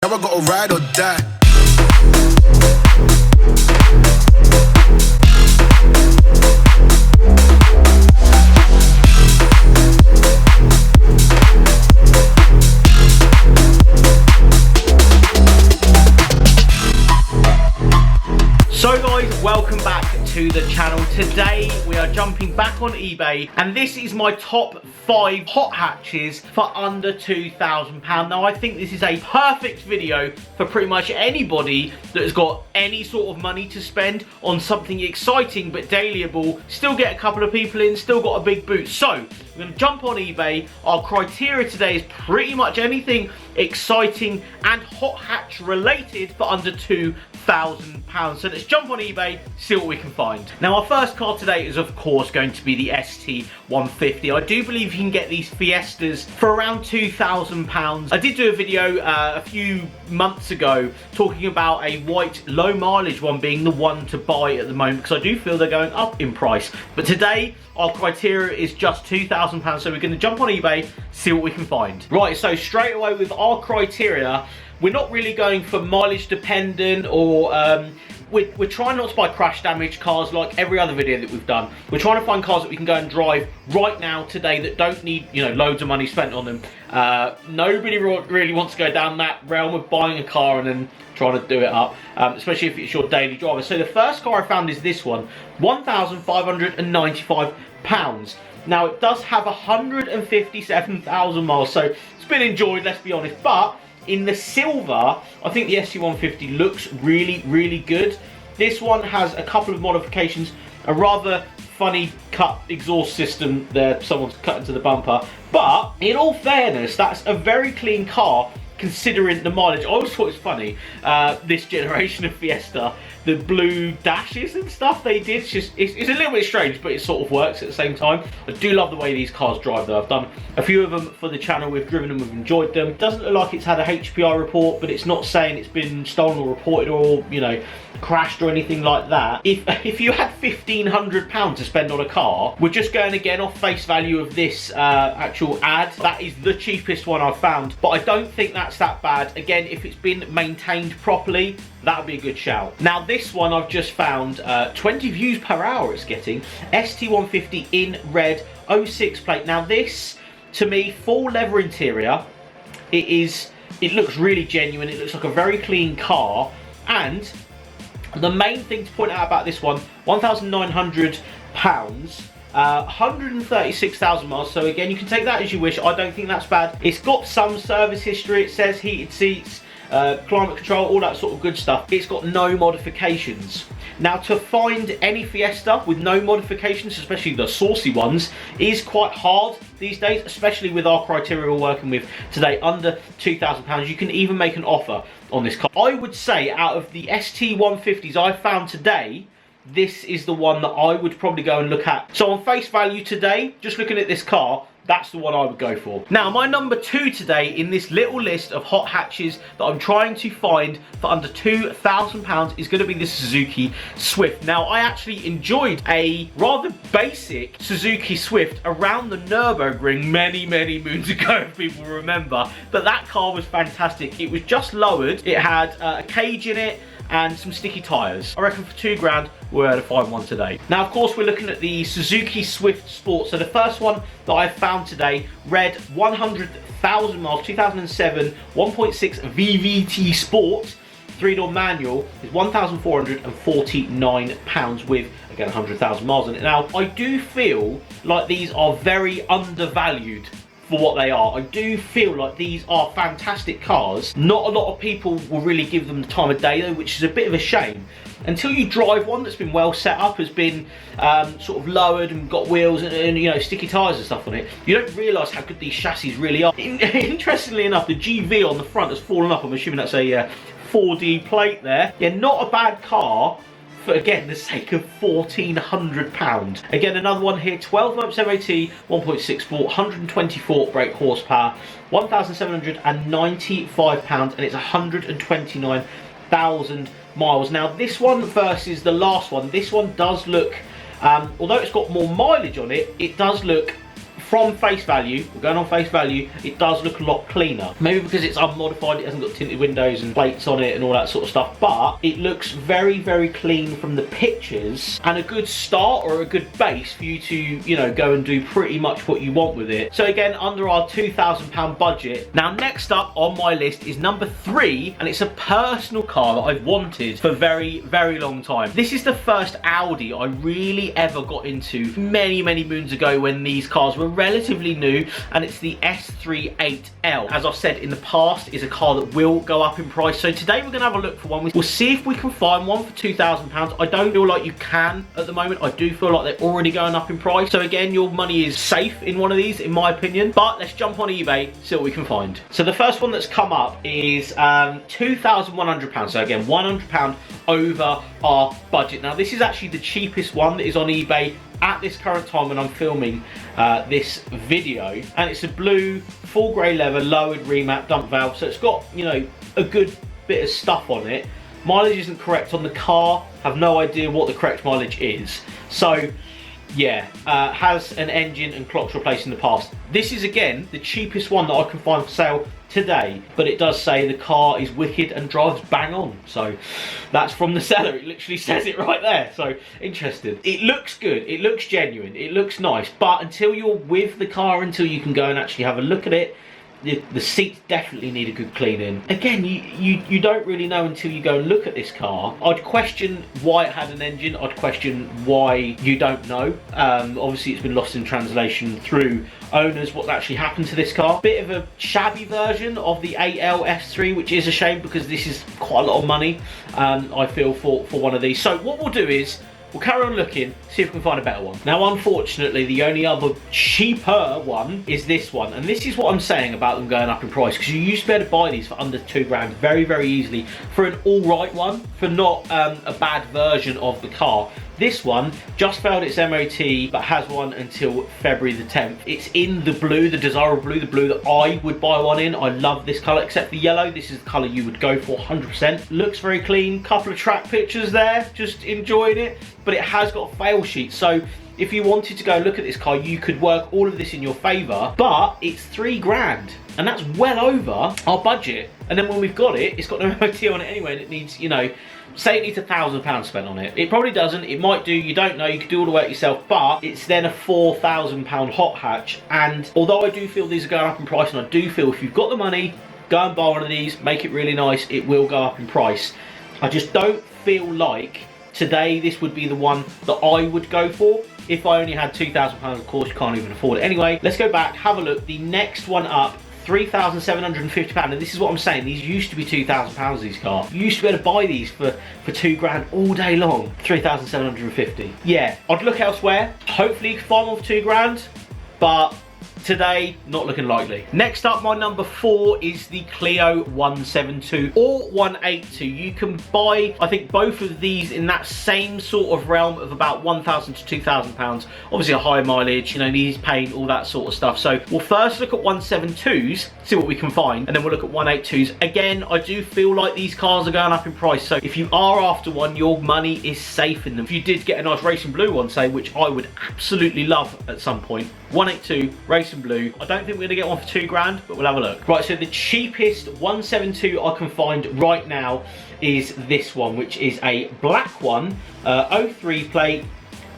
Now I gotta ride or die. So guys, welcome back to the channel. Today we are jumping back on eBay and this is my top 5 hot hatches for under £2,000. Now I think this is a perfect video for pretty much anybody that has got any sort of money to spend on something exciting but dailyable, still get a couple of people in, still got a big boot. So we're going to jump on eBay. Our criteria today is pretty much anything exciting and hot hatch related for under £2,000. So let's jump on eBay, see what we can find. Now our first car today is of course going to be the ST150. I do believe you can get these Fiestas for around £2,000. I did do a video a few months ago talking about a white low mileage one being the one to buy at the moment because I do feel they're going up in price. But today our criteria is just £2,000, so we're going to jump on eBay, see what we can find. Right, so straight away with our criteria, we're not really going for mileage dependent or we're trying not to buy crash damage cars like every other video that we've done. We're trying to find cars that we can go and drive right now today that don't need, you know, loads of money spent on them. Nobody really wants to go down that realm of buying a car and then trying to do it up, especially if it's your daily driver. So the first car I found is this one, £1,595. Now it does have 157,000 miles, so it's been enjoyed, let's be honest, but in the silver, I think the ST150 looks really, really good. This one has a couple of modifications, a rather funny cut exhaust system there, someone's cut into the bumper, but in all fairness, that's a very clean car considering the mileage. I always thought it was funny, this generation of Fiesta, the blue dashes and stuff they did, it's a little bit strange, but it sort of works at the same time. I do love the way these cars drive though. I've done a few of them for the channel, we've driven them, we've enjoyed them. It doesn't look like it's had a HPI report, but it's not saying it's been stolen or reported or, you know, crashed or anything like that. If you had £1,500 to spend on a car, we're just going again off face value of this actual ad. That is the cheapest one I've found, but I don't think that's that bad. Again, if it's been maintained properly, that would be a good shout. Now this one I've just found 20 views per hour it's getting. ST150 in red, 06 plate. Now this, to me, full leather interior. It looks really genuine. It looks like a very clean car, and the main thing to point out about this one, £1,900, 136,000 miles. So again, you can take that as you wish. I don't think that's bad. It's got some service history. It says heated seats, climate control, all that sort of good stuff. It's got no modifications. Now to find any Fiesta with no modifications, especially the saucy ones, is quite hard these days, especially with our criteria we're working with today, under £2,000. You can even make an offer on this car. I would say out of the ST150s I found today, this is the one that I would probably go and look at. So on face value today, just looking at this car, that's the one I would go for. Now my number 2 today in this little list of hot hatches that I'm trying to find for under £2,000 is going to be the Suzuki Swift. Now I actually enjoyed a rather basic Suzuki Swift around the Nürburgring many moons ago, if people remember, but that car was fantastic. It was just lowered, it had a cage in it and some sticky tyres. I reckon for £2,000 we're able to find one today. Now of course we're looking at the Suzuki Swift Sport. So the first one that I found today, red, 100,000 miles, 2007, 1.6 VVT Sport, 3-door manual, is £1,449 with, again, 100,000 miles on it. Now I do feel like these are very undervalued for what they are. I do feel like these are fantastic cars. Not a lot of people will really give them the time of day though, which is a bit of a shame. Until you drive one that's been well set up, has been sort of lowered and got wheels and you know, sticky tyres and stuff on it, you don't realise how good these chassis really are. Interestingly enough, the GV on the front has fallen up. I'm assuming that's a 4D plate there. Yeah, not a bad car for, again, the sake of £1,400. Again, another one here, 12 months MOT, 1.6 Sport, 124 brake horsepower, £1,795, and it's 129,000 miles. Now this one versus the last one, this one does look, although it's got more mileage on it, it does look from face value, we're going on face value, it does look a lot cleaner. Maybe because it's unmodified, it hasn't got tinted windows and plates on it and all that sort of stuff, but it looks very, very clean from the pictures, and a good start or a good base for you to, you know, go and do pretty much what you want with it. So again, under our £2,000 budget. Now, next up on my list is number 3, and it's a personal car that I've wanted for a very, very long time. This is the first Audi I really ever got into many, many moons ago when these cars were relatively new, and it's the S3 8L. As I've said in the past, is a car that will go up in price. So today we're going to have a look for one. We'll see if we can find one for £2,000. I don't feel like you can at the moment. I do feel like they're already going up in price. So again, your money is safe in one of these, in my opinion. But let's jump on eBay, see what we can find. So the first one that's come up is £2,100. So again, £100 over our budget. Now this is actually the cheapest one that is on eBay at this current time when I'm filming this video, and it's a blue full grey leather lowered remap dump valve, so it's got, you know, a good bit of stuff on it. Mileage isn't correct on the car, have no idea what the correct mileage is. So yeah, has an engine and clocks replaced in the past. This is again the cheapest one that I can find for sale today, but it does say the car is wicked and drives bang on. So that's from the seller, it literally says it right there. So interesting. It looks good, it looks genuine, it looks nice, but until you're with the car, until you can go and actually have a look at it, the seats definitely need a good cleaning. Again, you don't really know until you go and look at this car. I'd question why it had an engine. I'd question why you don't know. Obviously it's been lost in translation through owners what's actually happened to this car. Bit of a shabby version of the 8L S3, which is a shame because this is quite a lot of money, I feel, for one of these. So what we'll do is we'll carry on looking, see if we can find a better one. Now, unfortunately, the only other cheaper one is this one. And this is what I'm saying about them going up in price, because you used to be able to buy these for under £2,000 very, very easily for an all right one, for not a bad version of the car. This one just failed its MOT, but has one until February the 10th. It's in the blue, the desirable blue, the blue that I would buy one in. I love this colour, except for yellow. This is the colour you would go for 100%. Looks very clean. Couple of track pictures there, just enjoying it. But it has got a fail sheet. So if you wanted to go look at this car, you could work all of this in your favour, but it's £3,000. And that's well over our budget. And then when we've got it, it's got no MOT on it anyway, and it needs, you know, say it needs £1,000 spent on it. It probably doesn't, it might do, you don't know, you could do all the work yourself, but it's then a £4,000 hot hatch. And although I do feel these are going up in price, and I do feel if you've got the money, go and buy one of these, make it really nice, it will go up in price. I just don't feel like today this would be the one that I would go for. If I only had £2,000, of course you can't even afford it. Anyway, let's go back, have a look. The next one up, £3,750, and this is what I'm saying, these used to be £2,000, these cars. You used to be able to buy these for £2,000 all day long. £3,750. Yeah, I'd look elsewhere. Hopefully you can find one for £2,000, but today, not looking likely. Next up, my number 4 is the Clio 172 or 182. You can buy, I think, both of these in that same sort of realm of about £1,000 to £2,000. Obviously a high mileage, you know, needs paint, all that sort of stuff. So we'll first look at 172s, see what we can find, and then we'll look at 182s. Again, I do feel like these cars are going up in price. So if you are after one, your money is safe in them. If you did get a nice racing blue one, say, which I would absolutely love at some point, 182 racing blue. I don't think we're gonna get one for £2,000, but we'll have a look. Right, so the cheapest 172 I can find right now is this one, which is a black one, 03 plate.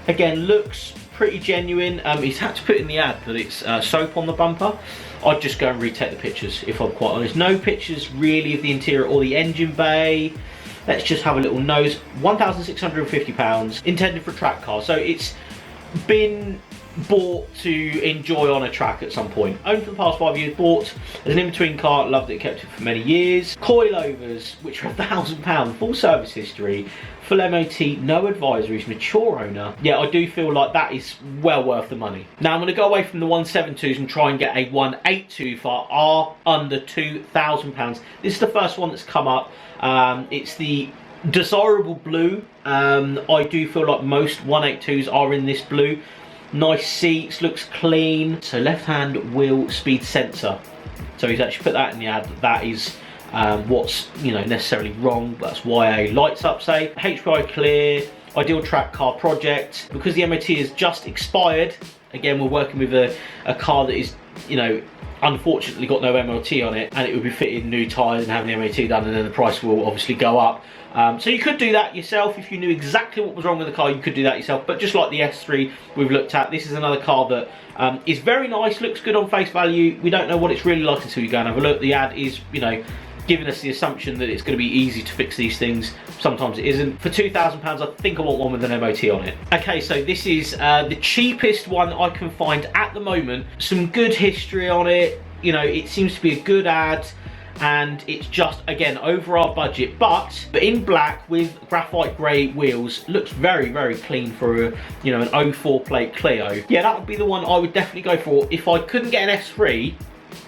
Again, looks pretty genuine. He's had to put in the ad that it's soap on the bumper. I'd just go and retake the pictures, if I'm quite honest. No pictures really of the interior or the engine bay. Let's just have a little nose. £1,650, intended for a track car. So it's been bought to enjoy on a track at some point. Owned for the past 5 years, bought as an in-between car, loved it, kept it for many years. Coilovers, which are £1,000, full service history, full MOT, no advisories, mature owner. Yeah, I do feel like that is well worth the money. Now I'm going to go away from the 172s and try and get a 182 for our under £2,000. This is the first one that's come up. It's the desirable blue. I do feel like most 182s are in this blue. Nice seats, looks clean. So left-hand wheel speed sensor. So he's actually put that in the ad. That is what's, you know, necessarily wrong. That's YA lights up, say. HPI clear, ideal track car project. Because the MOT has just expired, again, we're working with a car that is, you know, unfortunately got no MOT on it, and it would be fitting new tyres and having the MOT done, and then the price will obviously go up. So you could do that yourself. If you knew exactly what was wrong with the car, you could do that yourself. But just like the S3 we've looked at, this is another car that is very nice, looks good on face value. We don't know what it's really like until you go and have a look. The ad is, you know, giving us the assumption that it's going to be easy to fix these things. Sometimes it isn't. For £2,000, I think I want one with an MOT on it. Okay, so this is the cheapest one I can find at the moment. Some good history on it. You know, it seems to be a good ad, and it's just, again, over our budget, but in black with graphite grey wheels. Looks very, very clean for a, you know, an 04 plate Clio. Yeah, that would be the one I would definitely go for. If I couldn't get an S3,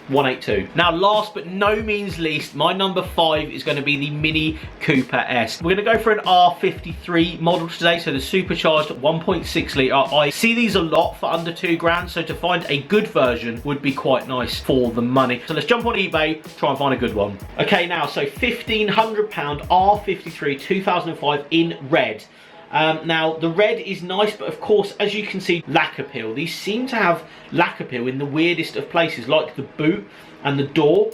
182. Now, last but no means least, my number 5 is going to be the Mini Cooper S. We're going to go for an R53 model today, so the supercharged 1.6 litre. I see these a lot for under £2,000, so to find a good version would be quite nice for the money. So let's jump on eBay, try and find a good one. Okay, now, so £1,500 R53 2005 in red. Now, the red is nice, but of course, as you can see, lack appeal. These seem to have lack appeal in the weirdest of places, like the boot and the door.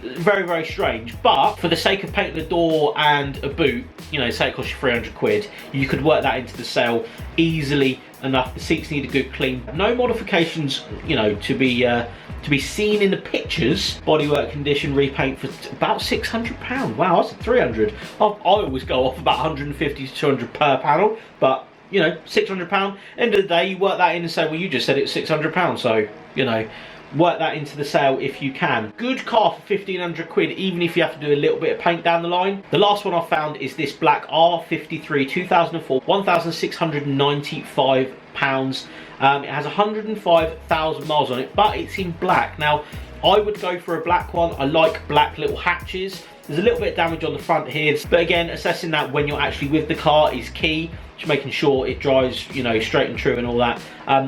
Very, very strange. But for the sake of painting the door and a boot, you know, say it costs you 300 quid, you could work that into the sale easily enough. The seats need a good clean. No modifications, you know, to be seen in the pictures. Bodywork condition, repaint for about £600. Wow, I said 300. I always go off about 150 to 200 per panel, but you know, £600. End of the day, you work that in and say, well, you just said it's £600, so you know, work that into the sale if you can. Good car for 1,500 quid, even if you have to do a little bit of paint down the line. The last one I found is this black R53 2004, £1,695. It has 105,000 miles on it, but it's in black. Now, I would go for a black one. I like black little hatches. There's a little bit of damage on the front here, but again, assessing that when you're actually with the car is key. Just making sure it drives, you know, straight and true and all that.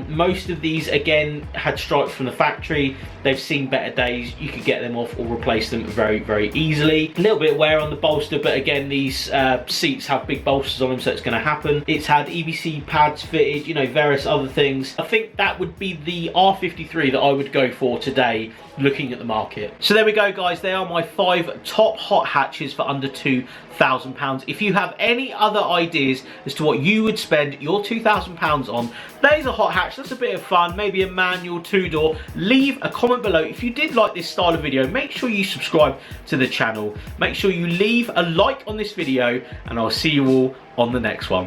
Most of these, again, had stripes from the factory. They've seen better days. You could get them off or replace them very, very easily. A little bit of wear on the bolster, but again, these seats have big bolsters on them, so it's going to happen. It's had EBC pads fitted, you know, various other things. I think that would be the R53 that I would go for today, looking at the market. So there we go, guys. They are my 5 top hot hatches for under £2,000. If you have any other ideas as to what you would spend your £2,000 on, there's a hot hatch that's a bit of fun, maybe a manual 2-door. Leave a comment below. If you did like this style of video, make sure you subscribe to the channel. Make sure you leave a like on this video, and I'll see you all on the next one.